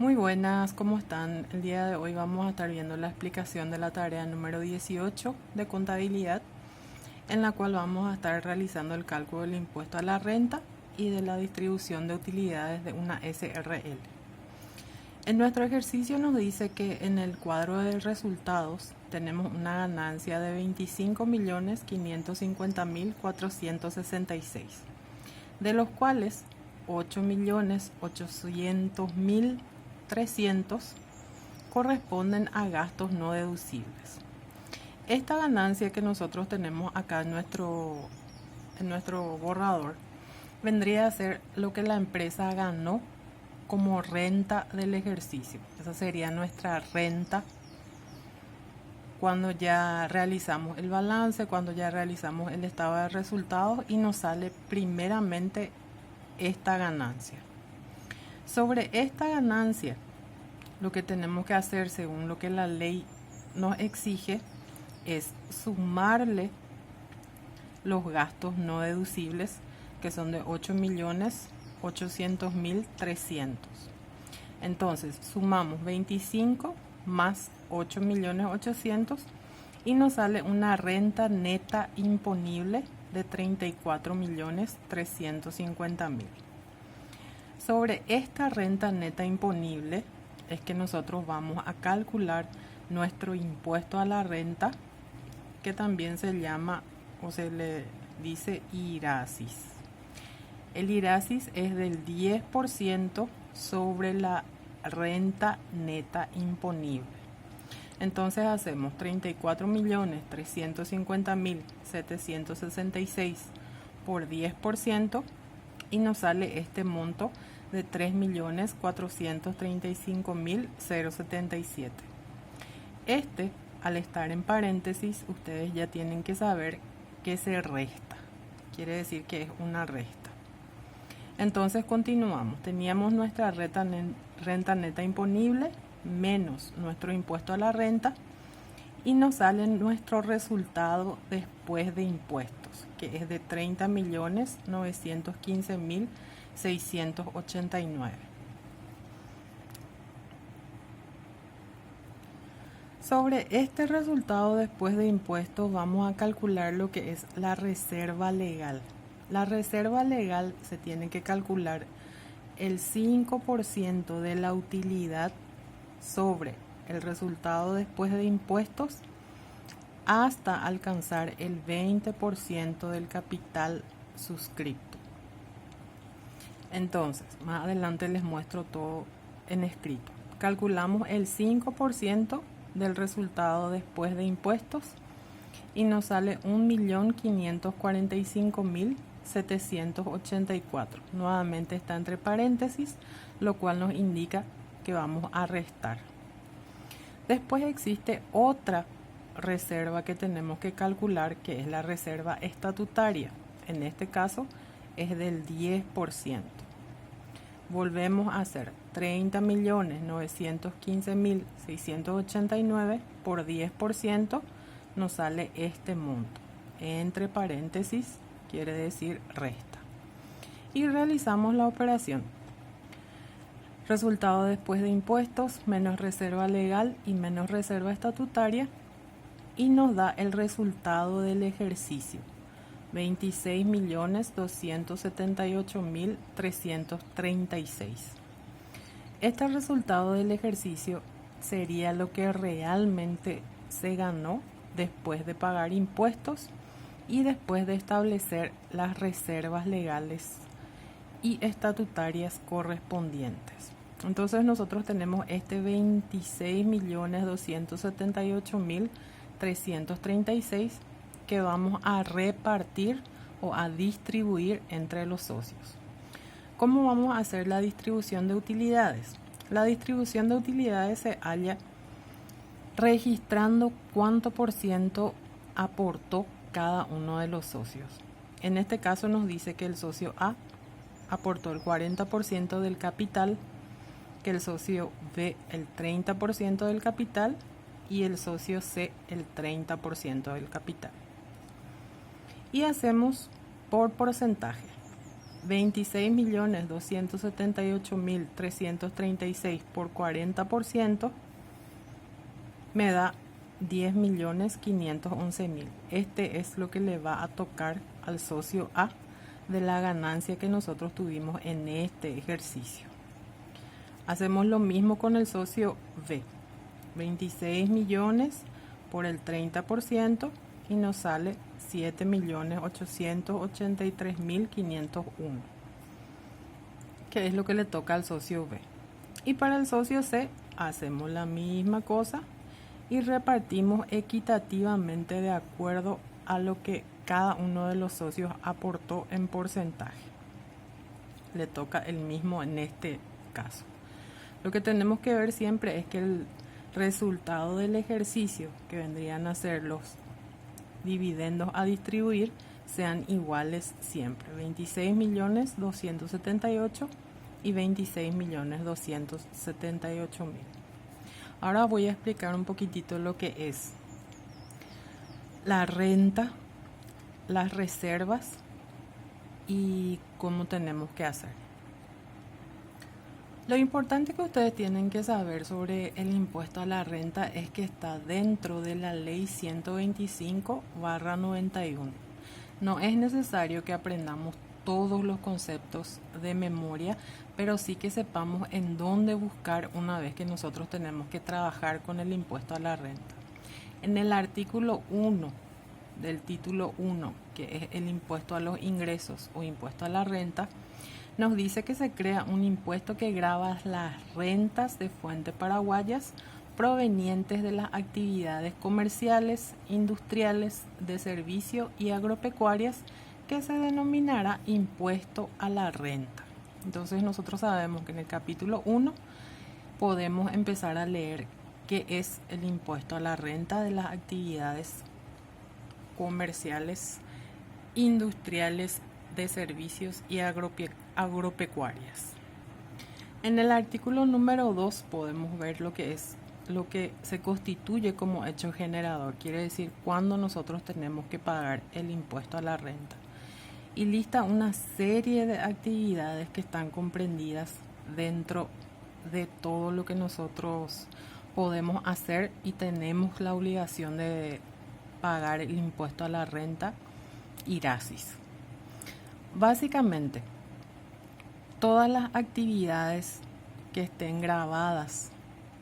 Muy buenas, ¿cómo están? El día de hoy vamos a estar viendo la explicación de la tarea número 18 de contabilidad, en la cual vamos a estar realizando el cálculo del impuesto a la renta y de la distribución de utilidades de una SRL. En nuestro ejercicio nos dice que en el cuadro de resultados tenemos una ganancia de 25.550.466, de los cuales 8.800.300 corresponden a gastos no deducibles. Esta ganancia que nosotros tenemos acá en nuestro borrador vendría a ser lo que la empresa ganó como renta del ejercicio. Esa sería nuestra renta cuando ya realizamos el balance, cuando ya realizamos el estado de resultados y nos sale primeramente esta ganancia. Sobre esta ganancia, lo que tenemos que hacer según lo que la ley nos exige es sumarle los gastos no deducibles, que son de 8.800.300. Entonces sumamos 25 más 8.800.000 y nos sale una renta neta imponible de 34.350.000. Sobre esta renta neta imponible es que nosotros vamos a calcular nuestro impuesto a la renta, que también se llama o se le dice IRASIS. El IRASIS es del 10% sobre la renta neta imponible. Entonces hacemos 34.350.766 por 10% y nos sale este monto de 3.435.077. Este, al estar en paréntesis, ustedes ya tienen que saber que se resta. Quiere decir que es una resta. Entonces continuamos. Teníamos nuestra renta neta imponible menos nuestro impuesto a la renta y nos sale nuestro resultado después de impuestos, que es de 30.915.689. Sobre este resultado después de impuestos vamos a calcular lo que es la reserva legal. La reserva legal se tiene que calcular el 5% de la utilidad sobre el resultado después de impuestos hasta alcanzar el 20% del capital suscripto. Entonces, más adelante les muestro todo en escrito. Calculamos el 5% del resultado después de impuestos y nos sale 1.545.784. Nuevamente está entre paréntesis, lo cual nos indica que vamos a restar. Después existe otra reserva que tenemos que calcular, que es la reserva estatutaria. En este caso es del 10%. Volvemos a hacer 30.915.689 por 10%, nos sale este monto. Entre paréntesis quiere decir resta. Y realizamos la operación. Resultado después de impuestos menos reserva legal y menos reserva estatutaria, y nos da el resultado del ejercicio: 26.278.336. Este resultado del ejercicio sería lo que realmente se ganó después de pagar impuestos y después de establecer las reservas legales y estatutarias correspondientes. Entonces nosotros tenemos este 26.278.336 que vamos a repartir o a distribuir entre los socios. ¿Cómo vamos a hacer la distribución de utilidades? La distribución de utilidades se halla registrando cuánto por ciento aportó cada uno de los socios. En este caso nos dice que el socio A aportó el 40% del capital, que el socio B el 30% del capital y el socio C el 30% del capital. Y hacemos por porcentaje. 26.278.336 por 40% me da 10.511.000. Este es lo que le va a tocar al socio A de la ganancia que nosotros tuvimos en este ejercicio. Hacemos lo mismo con el socio B. 26 millones por el 30% y nos sale 7.883.501, que es lo que le toca al socio B. Y para el socio C hacemos la misma cosa y repartimos equitativamente de acuerdo a lo que cada uno de los socios aportó en porcentaje. Le toca el mismo en este caso. Lo que tenemos que ver siempre es que el resultado del ejercicio, que vendrían a ser los dividendos a distribuir, sean iguales siempre. 26.278.000 y 26.278.000. Ahora voy a explicar un poquitito lo que es la renta, las reservas y cómo tenemos que hacer. Lo importante que ustedes tienen que saber sobre el impuesto a la renta es que está dentro de la ley 125/91. No es necesario que aprendamos todos los conceptos de memoria, pero sí que sepamos en dónde buscar una vez que nosotros tenemos que trabajar con el impuesto a la renta. En el artículo 1 del título 1, que es el impuesto a los ingresos o impuesto a la renta, nos dice que se crea un impuesto que grava las rentas de fuentes paraguayas provenientes de las actividades comerciales, industriales, de servicio y agropecuarias, que se denominará impuesto a la renta. Entonces nosotros sabemos que en el capítulo 1 podemos empezar a leer qué es el impuesto a la renta de las actividades comerciales, industriales, de servicios y agropecuarias. En el artículo número 2 podemos ver lo que es lo que se constituye como hecho generador, quiere decir cuándo nosotros tenemos que pagar el impuesto a la renta. Y lista una serie de actividades que están comprendidas dentro de todo lo que nosotros podemos hacer y tenemos la obligación de pagar el impuesto a la renta IRASIS. Básicamente, todas las actividades que estén grabadas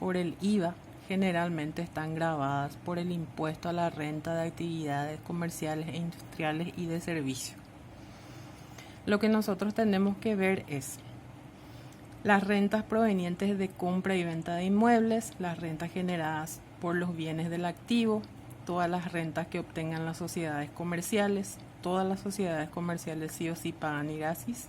por el IVA generalmente están grabadas por el impuesto a la renta de actividades comerciales e industriales y de servicio. Lo que nosotros tenemos que ver es las rentas provenientes de compra y venta de inmuebles, las rentas generadas por los bienes del activo, todas las rentas que obtengan las sociedades comerciales. Todas las sociedades comerciales sí o sí pagan IRASIS.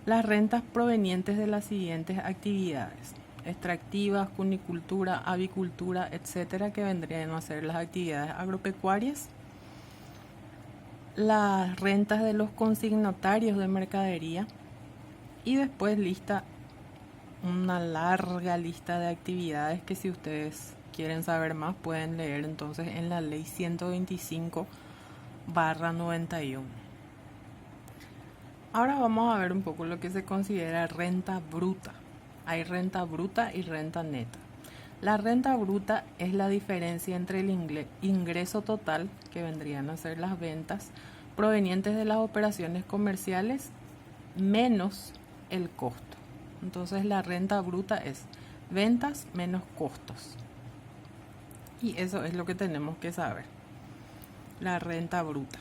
Las rentas provenientes de las siguientes actividades: extractivas, cunicultura, avicultura, etcétera, que vendrían a ser las actividades agropecuarias. Las rentas de los consignatarios de mercadería. Y después lista una larga lista de actividades que, si ustedes quieren saber más, pueden leer entonces en la ley 125/91. Ahora vamos a ver un poco lo que se considera renta bruta. Hay renta bruta y renta neta. La renta bruta es la diferencia entre el ingreso total, que vendrían a ser las ventas provenientes de las operaciones comerciales, menos el costo. Entonces la renta bruta es ventas menos costos. Y eso es lo que tenemos que saber. La renta bruta.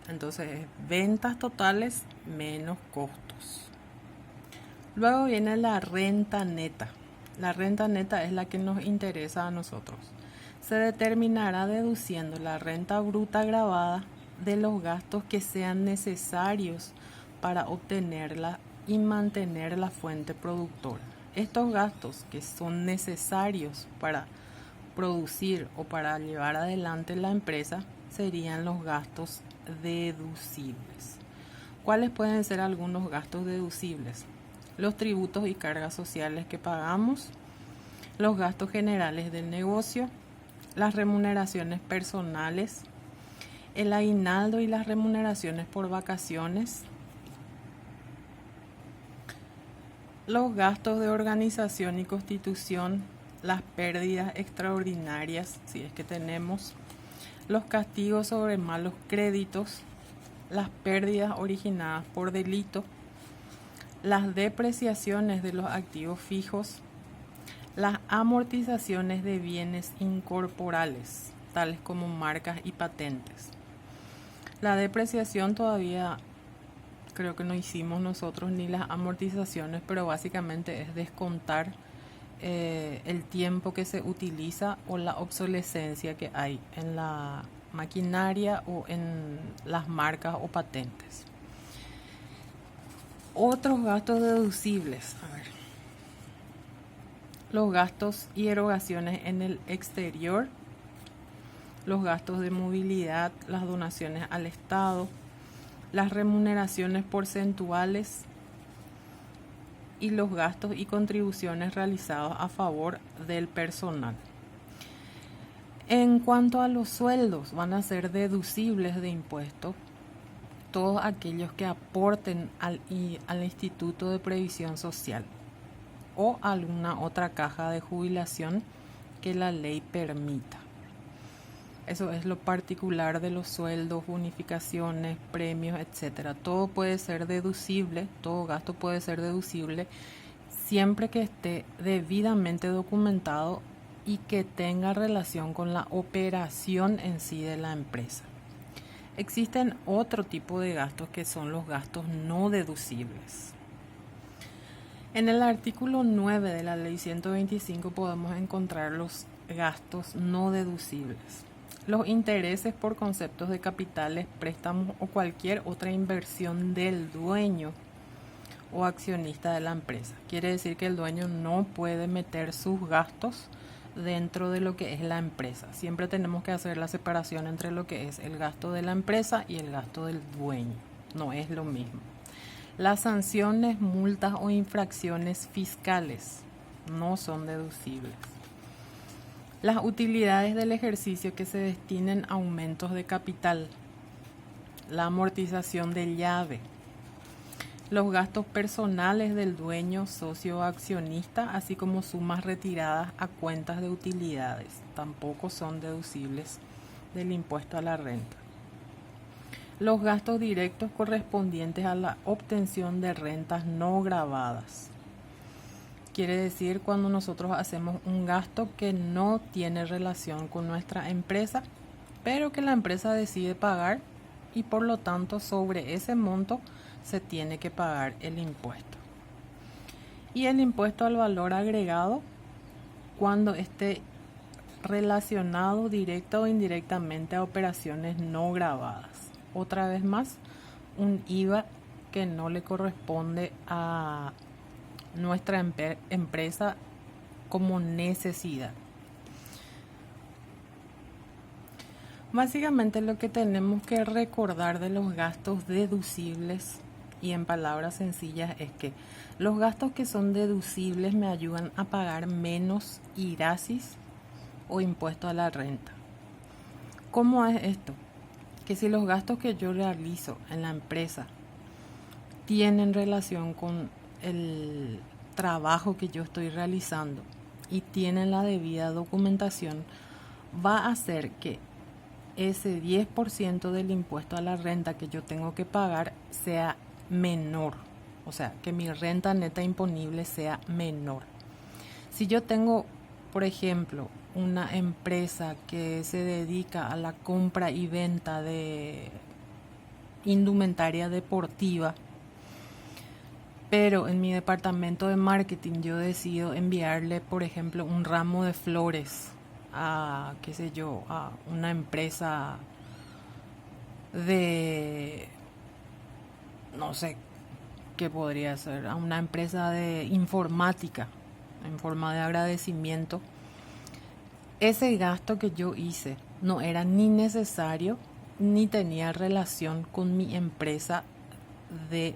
Entonces, ventas totales menos costos. Luego viene la renta neta. La renta neta es la que nos interesa a nosotros. Se determinará deduciendo la renta bruta gravada de los gastos que sean necesarios para obtenerla y mantener la fuente productora. Estos gastos que son necesarios para producir o para llevar adelante la empresa serían los gastos deducibles. ¿Cuáles pueden ser algunos gastos deducibles? Los tributos y cargas sociales que pagamos, los gastos generales del negocio, las remuneraciones personales, el aguinaldo y las remuneraciones por vacaciones, Los gastos de organización y constitución, las pérdidas extraordinarias, si es que tenemos, los castigos sobre malos créditos, las pérdidas originadas por delito, las depreciaciones de los activos fijos, las amortizaciones de bienes incorporales, tales como marcas y patentes. La depreciación todavía creo que no hicimos nosotros ni las amortizaciones, pero básicamente es descontar el tiempo que se utiliza o la obsolescencia que hay en la maquinaria o en las marcas o patentes. Otros gastos deducibles, a ver, los gastos y erogaciones en el exterior, los gastos de movilidad, las donaciones al Estado, las remuneraciones porcentuales y los gastos y contribuciones realizados a favor del personal. En cuanto a los sueldos, van a ser deducibles de impuestos todos aquellos que aporten al Instituto de Previsión Social o alguna otra caja de jubilación que la ley permita. Eso es lo particular de los sueldos, bonificaciones, premios, etcétera. Todo puede ser deducible, todo gasto puede ser deducible siempre que esté debidamente documentado y que tenga relación con la operación en sí de la empresa. Existen otro tipo de gastos que son los gastos no deducibles. En el artículo 9 de la Ley 125 podemos encontrar los gastos no deducibles. Los intereses por conceptos de capitales, préstamos o cualquier otra inversión del dueño o accionista de la empresa. Quiere decir que el dueño no puede meter sus gastos dentro de lo que es la empresa. Siempre tenemos que hacer la separación entre lo que es el gasto de la empresa y el gasto del dueño. No es lo mismo. Las sanciones, multas o infracciones fiscales no son deducibles. Las utilidades del ejercicio que se destinen a aumentos de capital, la amortización de llave, los gastos personales del dueño, socio o accionista, así como sumas retiradas a cuentas de utilidades, tampoco son deducibles del impuesto a la renta. Los gastos directos correspondientes a la obtención de rentas no gravadas. Quiere decir cuando nosotros hacemos un gasto que no tiene relación con nuestra empresa, pero que la empresa decide pagar y por lo tanto sobre ese monto se tiene que pagar el impuesto. Y el impuesto al valor agregado cuando esté relacionado directa o indirectamente a operaciones no gravadas. Otra vez más, un IVA que no le corresponde a nuestra empresa como necesidad. Básicamente lo que tenemos que recordar de los gastos deducibles y en palabras sencillas es que los gastos que son deducibles me ayudan a pagar menos IRASIS o impuesto a la renta. ¿Cómo es esto? Que si los gastos que yo realizo en la empresa tienen relación con el trabajo que yo estoy realizando y tienen la debida documentación, va a hacer que ese 10% del impuesto a la renta que yo tengo que pagar sea menor, o sea, que mi renta neta imponible sea menor. Si yo tengo, por ejemplo, una empresa que se dedica a la compra y venta de indumentaria deportiva, pero en mi departamento de marketing yo decido enviarle, por ejemplo, un ramo de flores a, qué sé yo, a una empresa de, no sé qué podría ser, a una empresa de informática en forma de agradecimiento. Ese gasto que yo hice no era ni necesario ni tenía relación con mi empresa de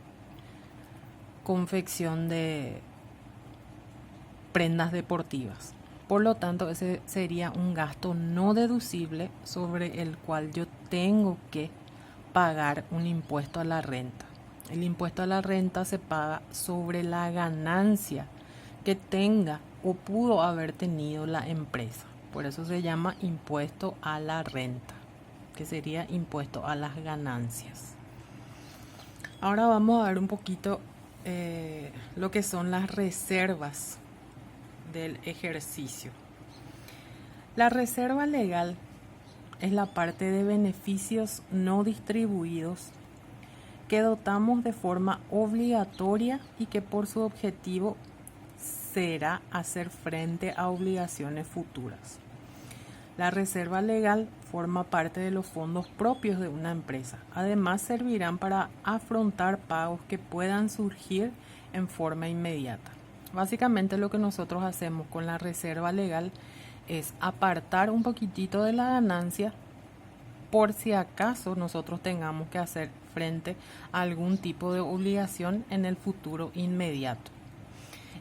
confección de prendas deportivas. Por lo tanto, ese sería un gasto no deducible sobre el cual yo tengo que pagar un impuesto a la renta. El impuesto a la renta se paga sobre la ganancia que tenga o pudo haber tenido la empresa. Por eso se llama impuesto a la renta, que sería impuesto a las ganancias. Ahora vamos a ver un poquito lo que son las reservas del ejercicio. La reserva legal es la parte de beneficios no distribuidos que dotamos de forma obligatoria y que por su objetivo será hacer frente a obligaciones futuras. La reserva legal forma parte de los fondos propios de una empresa. Además, servirán para afrontar pagos que puedan surgir en forma inmediata. Básicamente lo que nosotros hacemos con la reserva legal es apartar un poquitito de la ganancia por si acaso nosotros tengamos que hacer frente a algún tipo de obligación en el futuro inmediato.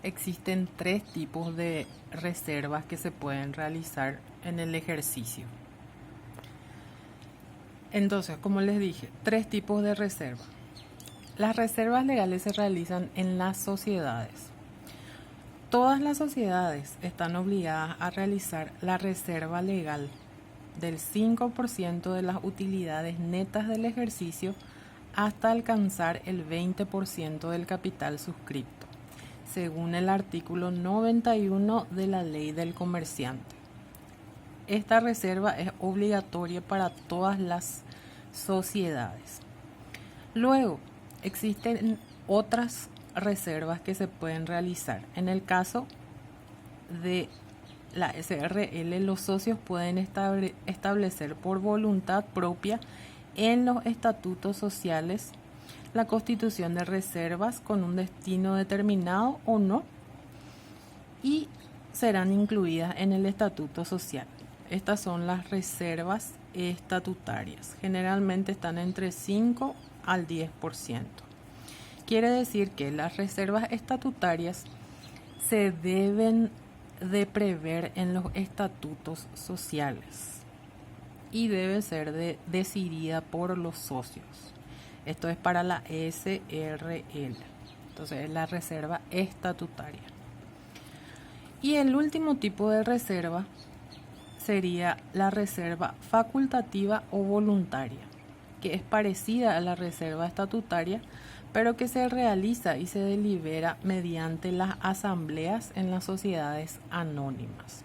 Existen 3 tipos de reservas que se pueden realizar en el ejercicio. Entonces, como les dije, 3 tipos de reserva. Las reservas legales se realizan en las sociedades. Todas las sociedades están obligadas a realizar la reserva legal del 5% de las utilidades netas del ejercicio hasta alcanzar el 20% del capital suscripto, según el artículo 91 de la Ley del Comerciante. Esta reserva es obligatoria para todas las sociedades. Luego, existen otras reservas que se pueden realizar. En el caso de la SRL, los socios pueden establecer por voluntad propia en los estatutos sociales la constitución de reservas con un destino determinado o no, y serán incluidas en el estatuto social. Estas son las reservas estatutarias. Generalmente están entre 5 al 10%. Quiere decir que las reservas estatutarias se deben de prever en los estatutos sociales y debe ser decidida por los socios. Esto es para la SRL. Entonces es la reserva estatutaria. Y el último tipo de reserva sería la reserva facultativa o voluntaria, que es parecida a la reserva estatutaria, pero que se realiza y se delibera mediante las asambleas en las sociedades anónimas.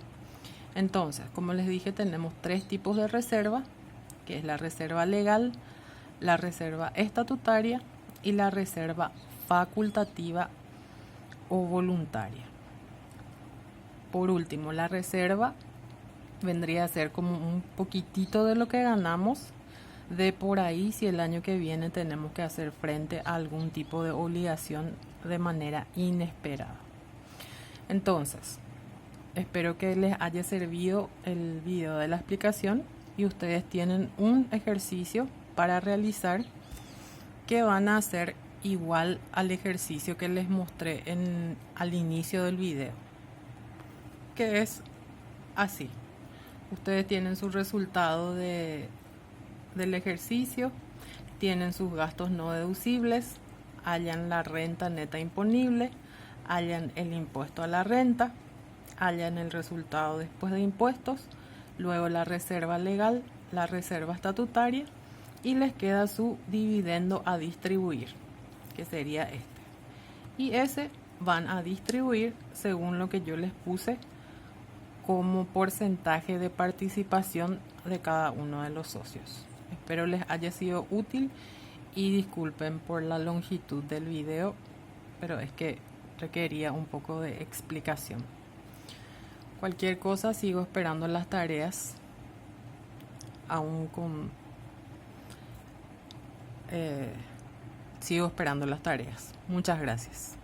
Entonces, como les dije, tenemos 3 tipos de reserva, que es la reserva legal, la reserva estatutaria y la reserva facultativa o voluntaria. Por último, la reserva vendría a ser como un poquitito de lo que ganamos de por ahí si el año que viene tenemos que hacer frente a algún tipo de obligación de manera inesperada. Entonces, espero que les haya servido el video de la explicación y ustedes tienen un ejercicio para realizar que van a hacer igual al ejercicio que les mostré al inicio del video, que es así. Ustedes tienen su resultado del ejercicio, tienen sus gastos no deducibles, hallan la renta neta imponible, hallan el impuesto a la renta, hallan el resultado después de impuestos, luego la reserva legal, la reserva estatutaria y les queda su dividendo a distribuir, que sería este. Y ese van a distribuir según lo que yo les puse como porcentaje de participación de cada uno de los socios. Espero les haya sido útil y disculpen por la longitud del video, pero es que requería un poco de explicación. Cualquier cosa, sigo esperando las tareas, aún sigo esperando las tareas. Muchas gracias.